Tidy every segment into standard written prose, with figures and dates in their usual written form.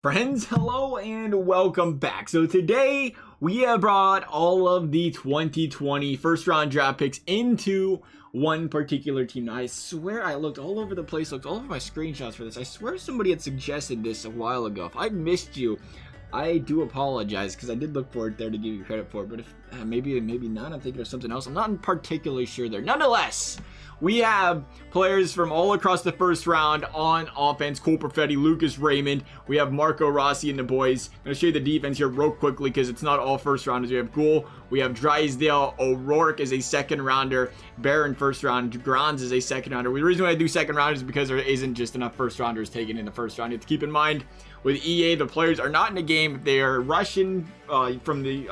Friends, hello and welcome back. So today we have brought all of the 2020 first round draft picks into one particular team. Now, I swear I looked all over the place, looked all over my screenshots for this. I swear somebody had suggested this a while ago. If I missed you, I do apologize because I did look for it there to give you credit for it. But if maybe not, I'm thinking of something else. I'm not particularly sure there. Nonetheless, we have players from all across the first round on offense. Cole Perfetti, Lucas Raymond. We have Marco Rossi and the boys. I'm going to show you the defense here real quickly because it's not all first rounders. We have Gould. We have Drysdale. O'Rourke is a second rounder. Barron first round. Grans is a second rounder. The reason why I do second rounders is because there isn't just enough first rounders taken in the first round. You have to keep in mind with EA, the players are not in the game if they are Russian from the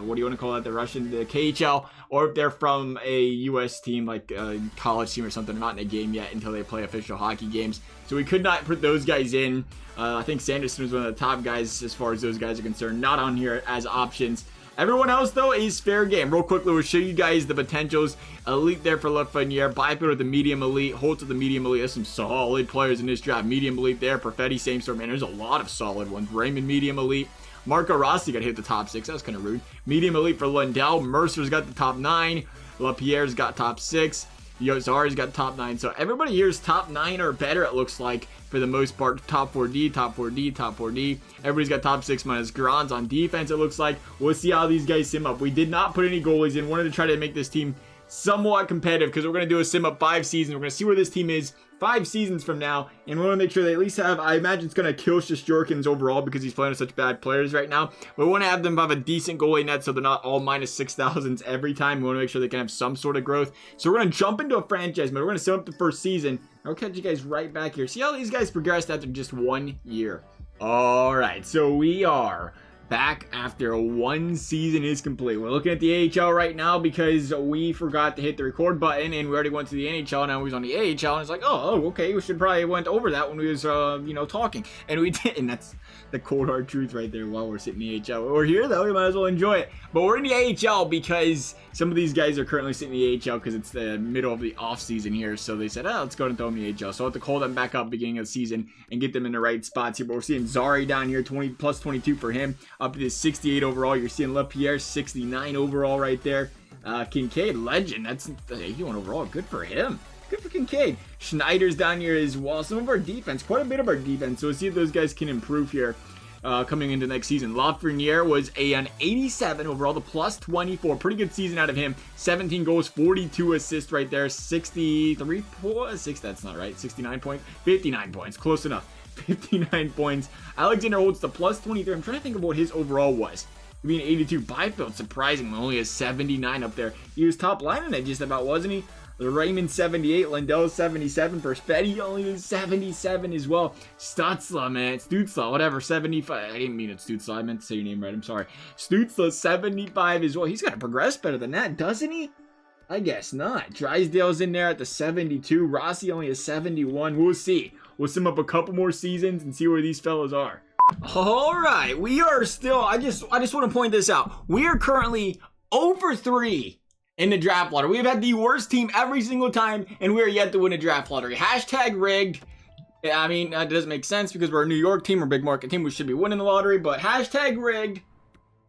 what do you want to call that? The Russian, the KHL, or if they're from a US team like a college team or something. They're not in the game yet until they play official hockey games. So we could not put those guys in. I think Sanderson was one of the top guys as far as those guys are concerned. Not on here as options. Everyone else, though, is fair game. Real quickly, we'll show you guys the potentials. Elite there for lafreniere. Byfield with the medium elite. Holt with the medium elite. There's some solid players in this draft. Medium elite there. Perfetti, same sort. Man, there's a lot of solid ones. Raymond, medium elite. Marco Rossi got hit the top 6. That was kind of rude. Medium elite for Lundell. Mercer's got the top 9. LaPierre's got top 6. Yozari's got top 9. So everybody here is top 9 or better, it looks like, for the most part. Top 4D, top 4D, top 4D. Everybody's got top 6 minus Grans on defense, it looks like. We'll see how these guys sim up. We did not put any goalies in. Wanted to try to make this team somewhat competitive because we're going to do a sim up 5 seasons. We're going to see where this team is 5 seasons from now, and we want to make sure they at least have, I imagine it's going to kill Shesterkin's overall because he's playing with such bad players right now. But we want to have them have a decent goalie net so they're not all minus 6,000s every time. We want to make sure they can have some sort of growth. So we're going to jump into a franchise mode. We're going to sim up the first season. I'll catch you guys right back here. See how these guys progressed after just 1 year. All right, so we are back after 1 season is complete. We're looking at the AHL right now because we forgot to hit the record button and we already went to the NHL. Now we was on the AHL and it's like, oh, okay, we should probably went over that when we was, talking. And we did, and that's the cold hard truth right there while we're sitting in the AHL. We're here though, we might as well enjoy it. But we're in the AHL because some of these guys are currently sitting in the AHL because it's the middle of the off season here. So they said, let's go and throw them in the AHL. So I'll have to call them back up beginning of the season and get them in the right spots here. But we're seeing Zari down here, 20 plus 22 for him. Up to this 68 overall. You're seeing LaPierre 69 overall right there. Kincaid, legend. That's 81 overall. Good for him. Good for Kincaid. Schneider's down here as well. Some of our defense, quite a bit of our defense. So we'll see if those guys can improve here coming into next season. Lafreniere was an 87 overall, the plus 24. Pretty good season out of him. 17 goals, 42 assists right there. 63 points. That's not right. 69 points. 59 points. Close enough. 59 points. Alexander Holtz the plus 23. I'm trying to think of what his overall was. I mean, 82. Byfield, surprisingly, only a 79 up there. He was top line in it just about, wasn't he? Raymond 78, Lundell 77, Perfetti only was 77 as well. Stuetzle, whatever, 75. I didn't mean it, Stuetzle. I meant to say your name right. I'm sorry. Stuetzle 75 as well. He's got to progress better than that, doesn't he? I guess not. Drysdale's in there at the 72. Rossi only a 71. We'll see. We'll sim up a couple more seasons and see where these fellas are. All right, we are still. I just want to point this out. We are currently over 3 in the draft lottery. We've had the worst team every single time, and we are yet to win a draft lottery. Hashtag rigged. I mean, that doesn't make sense because we're a New York team, we're a big market team. We should be winning the lottery, but hashtag rigged.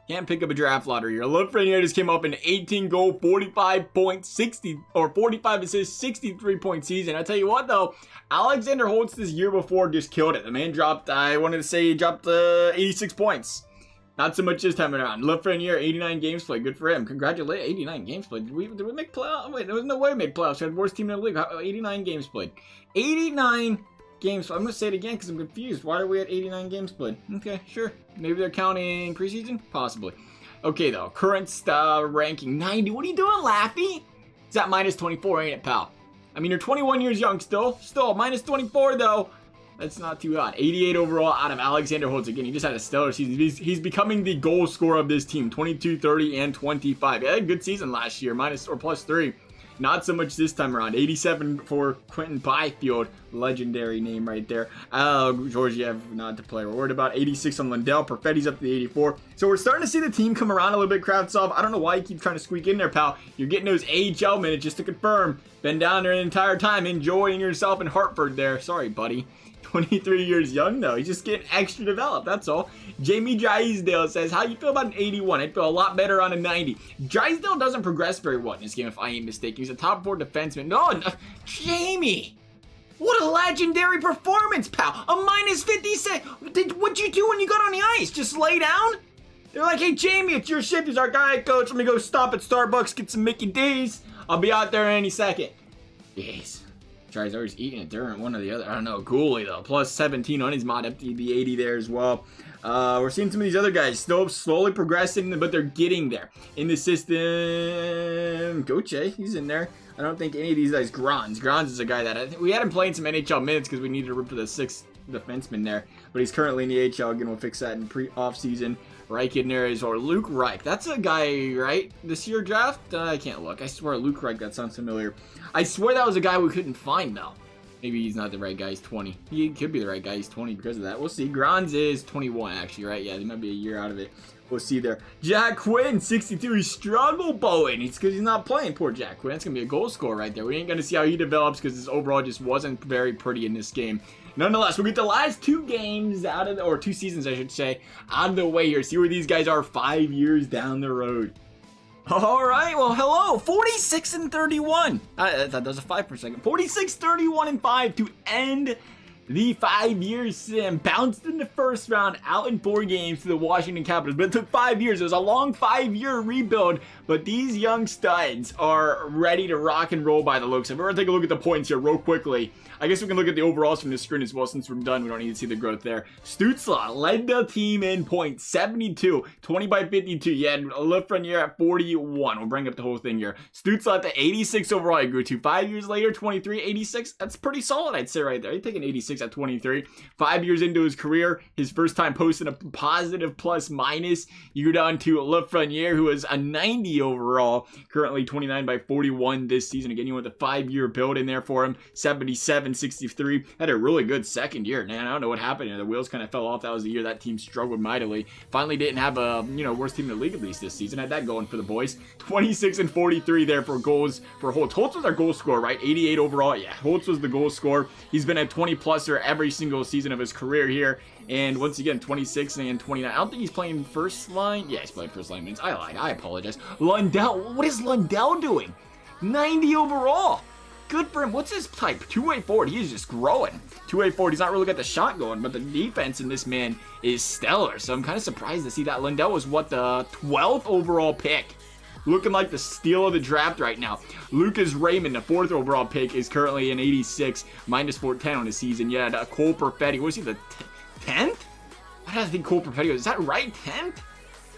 Can't pick up a draft lottery here. Lafreniere just came up in 18 goal, 45 point, 60 or 45 assists, 63 point season. I tell you what though, Alexander Holtz this year before just killed it. The man dropped, I wanted to say he dropped 86 points. Not so much this time around. Lafreniere, 89 games played. Good for him. Congratulations. 89 games played. Did we make playoffs? Wait, there was no way we made playoffs. We had the worst team in the league. 89 games played. 89 games. I'm going to say it again because I'm confused. Why are we at 89 games played? Okay, sure. Maybe they're counting preseason? Possibly. Okay, though. Current ranking 90. What are you doing, Laffy? It's at minus 24, ain't it, pal? I mean, you're 21 years young still. Still, minus 24, though. That's not too hot. 88 overall out of Alexander Holtz. Again, he just had a stellar season. He's becoming the goal scorer of this team. 22, 30, and 25. He had a good season last year. Minus or plus 3. Not so much this time around. 87 for Quinton Byfield. Legendary name right there. Georgiev, not to play. We're worried about 86 on Lundell. Perfetti's up to the 84. So we're starting to see the team come around a little bit, Kravtsov. I don't know why you keep trying to squeak in there, pal. You're getting those AHL minutes just to confirm. Been down there the entire time enjoying yourself in Hartford there. Sorry, buddy. 23 years young, though. He's just getting extra developed, that's all. Jamie Drysdale says, how you feel about an 81? I'd feel a lot better on a 90. Drysdale doesn't progress very well in this game, if I ain't mistaken. He's a top 4 defenseman. No, Jamie! What a legendary performance, pal! A minus 56! What'd you do when you got on the ice? Just lay down? They're like, hey, Jamie, it's your shift. He's our guy, coach. Let me go stop at Starbucks, get some Mickey D's. I'll be out there any second. Jeez. Tries always eating it during one or the other. I don't know. Goalie, though. Plus 17 on his mod. FTB 80 there as well. We're seeing some of these other guys still slowly progressing, but they're getting there. In the system, Goche, he's in there. I don't think any of these guys, Grons is a guy that I think we had him playing some NHL minutes because we needed to root for the 6th defenseman there. But he's currently in the AHL. Again, we'll fix that in off-season. Reich in there is, or Luke Reich. That's a guy, right? This year draft? I can't look. I swear Luke Reich, that sounds familiar. I swear that was a guy we couldn't find, though. Maybe he's not the right guy. He's 20. He could be the right guy. He's 20 because of that. We'll see. Grons is 21, actually, right? Yeah, he might be a year out of it. We'll see there. Jack Quinn, 62. He's struggle bowing. It's because he's not playing. Poor Jack Quinn. That's going to be a goal scorer right there. We ain't going to see how he develops because his overall just wasn't very pretty in this game. Nonetheless, we'll get the last 2 games out of the, or 2 seasons, I should say, out of the way here. See where these guys are 5 years down the road. All right, well, hello, 46-31. I thought that was a 5 for a second. 46-31-5 to end the 5-year sim. Bounced in the first round, out in 4 games to the Washington Capitals. But it took 5 years. It was a long 5-year rebuild. But these young studs are ready to rock and roll by the looks of it. We're going to take a look at the points here real quickly. I guess we can look at the overalls from this screen as well since we're done. We don't need to see the growth there. Stuetzle led the team in points, 72, 20 by 52. You had Lafreniere at 41. We'll bring up the whole thing here. Stuetzle at the 86 overall he grew to. 5 years later, 23, 86. That's pretty solid, I'd say right there. He'd take an 86 at 23. 5 years into his career, his first time posting a positive plus minus. You go down to Lafreniere, who is a 90 overall, currently 29 by 41 this season. Again, you went the 5-year build in there for him, 77, 63. Had a really good second year, man. I don't know what happened here. The wheels kind of fell off. That was the year that team struggled mightily. Finally didn't have a, worst team in the league at least this season. Had that going for the boys. 26 and 43 there for goals for Holtz. Holtz was our goal scorer, right? 88 overall. Yeah, Holtz was the goal scorer. He's been a 20-pluser every single season of his career here. And once again, 26 and 29. I don't think he's playing first line. Yeah, he's playing first line minutes. I lied. I apologize. Lundell. What is Lundell doing? 90 overall. Good for him. What's his type? Two-way forward. He is just growing. Two-way forward. He's not really got the shot going, but the defense in this man is stellar. So I'm kind of surprised to see that. Lundell was, what, the 12th overall pick. Looking like the steal of the draft right now. Lucas Raymond, the 4th overall pick, is currently an 86, minus 410 on his season. Yeah, Cole Perfetti. Was he the 10th? Why did I think Cole Perfetti was? Is that right? 10th?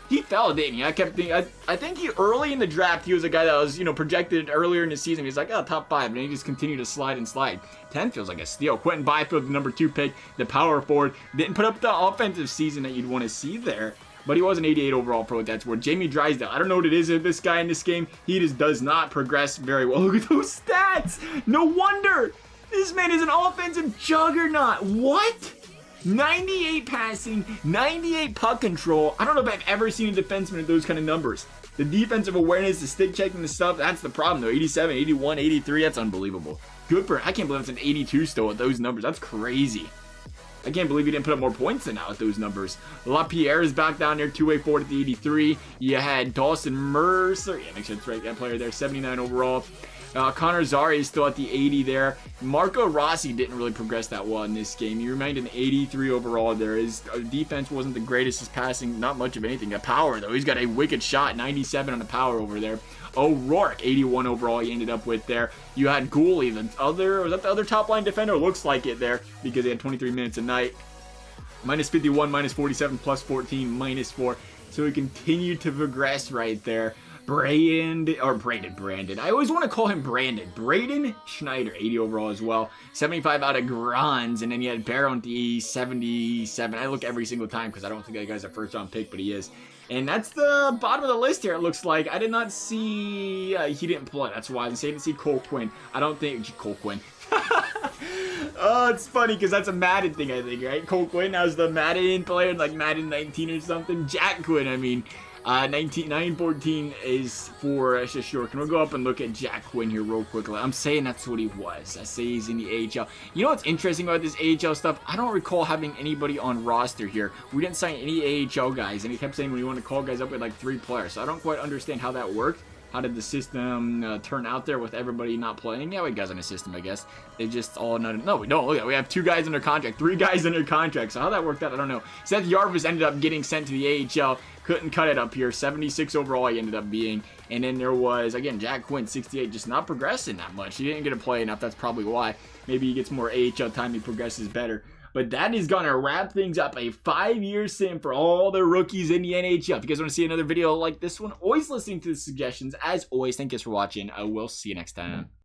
He fell, didn't he? I kept thinking, I think he early in the draft, he was a guy that was, projected earlier in the season. He's like, oh, top 5, and he just continued to slide and slide. 10 feels like a steal. Quinton Byfield, the number 2 pick, the power forward. Didn't put up the offensive season that you'd want to see there, but he was an 88 overall pro at that sport. Jamie Drysdale, I don't know what it is with this guy in this game. He just does not progress very well. Look at those stats. No wonder. This man is an offensive juggernaut. What? 98 passing, 98 puck control. I don't know if I've ever seen a defenseman at those kind of numbers. The defensive awareness, the stick checking, the stuff, that's the problem though. 87, 81, 83, that's unbelievable. Good for, I can't believe it's an 82 still at those numbers. That's crazy. I can't believe he didn't put up more points than that with those numbers. LaPierre is back down there, two-way forward at the 83. You had Dawson Mercer, yeah, make sure it's right, that player there, 79 overall. Connor Zari is still at the 80 there. Marco Rossi didn't really progress that well in this game. He remained an 83 overall there. His defense wasn't the greatest. His passing, not much of anything. A power, though. He's got a wicked shot, 97 on the power over there. O'Rourke, 81 overall he ended up with there. You had Gooley, was that the other top line defender? Looks like it there because he had 23 minutes a night. Minus 51, minus 47, plus 14, minus 4. So he continued to progress right there. Brandon. I always want to call him Brandon. Braden Schneider, 80 overall as well. 75 out of Grons. And then you had Baron D, 77. I look every single time because I don't think that guy's a first round pick, but he is. And that's the bottom of the list here, it looks like. I did not see... he didn't play. That's why I didn't see Cole Quinn. I don't think... Cole Quinn. Oh, it's funny because that's a Madden thing, I think, right? Cole Quinn, that was the Madden player, like Madden 19 or something. Jack Quinn, I mean... 914 is for sure. Can we go up and look at Jack Quinn here real quickly? I'm saying that's what he was. I say he's in the AHL. You know what's interesting about this AHL stuff? I don't recall having anybody on roster here. We didn't sign any AHL guys, and he kept saying when you want to call guys up with like 3 players. So I don't quite understand how that worked. How did the system turn out there with everybody not playing? Yeah, we have guys on the system, I guess. They just all no, we don't. Look at that. We have 2 guys under contract, 3 guys under contract. So how that worked out, I don't know. Seth Jarvis ended up getting sent to the AHL. Couldn't cut it up here. 76 overall he ended up being. And then there was, again, Jack Quinn, 68, just not progressing that much. He didn't get to play enough. That's probably why. Maybe he gets more AHL time. He progresses better. But that is going to wrap things up. A 5-year sim for all the rookies in the NHL. If you guys want to see another video like this one, always listening to the suggestions. As always, thank you guys for watching. I will see you next time.